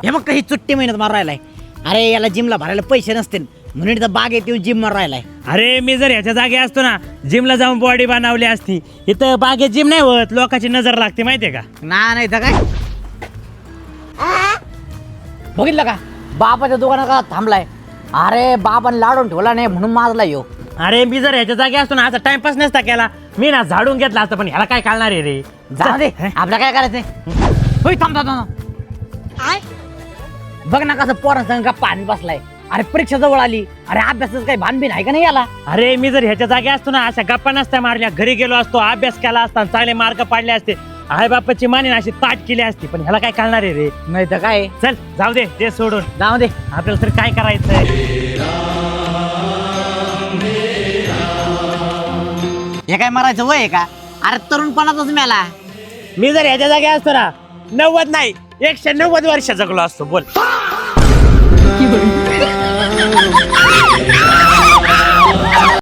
हे मग काही चुट्टी मेहनत मार राहिलाय. अरे याला जिमला भरायला पैसे नसते म्हणून इथं बागेत येऊन जिम मार राहिलाय. अरे मी जर ह्याच्या जागी असतो ना जिमला जाऊन बॉडी बनवली असती. इथं बागेत जिम नाही होत, लोकांची नजर लागते माहितीये का. नाही तर काय बघितलं का बापाच्या दुकानात का थांबलाय. अरे बाबाने लाडून ठेवला नाही म्हणून माजला यो. अरे मी जर ह्याच्या जागी असतो ना असा टाइमपास नसता केला. मी ना झाडून घेतला असतं, पण ह्याला काय कळणार आहे रे. जाऊ दे आपल्या काय करायचंय. होय थांब बघ ना कसं पोरांसंग गप्पा आणत बसलाय. अरे परीक्षा जवळ आली. अरे अभ्यासाचं काही भानबीन आहे का नाही याला. अरे मी जर ह्याच्या जागी असतो ना अशा गप्पा नसत्या मारल्या, घरी गेलो असतो, अभ्यास केला असता, चांगले मार्क पाडले असते, आई बापाची माने अशी ताट केली असती. पण ह्याला काय कळणार आहे रे. नाही तर काय. चल जाऊ दे, ते सोडून जाऊ दे आपल्याला तरी काय करायचंय. हे काय मारायचं वय आहे का. अरे तरुणपणातच मेला. मी जर ह्याच्या जागी असतो ना 90 नाही 190 वर्ष जगलो असतो. बोल.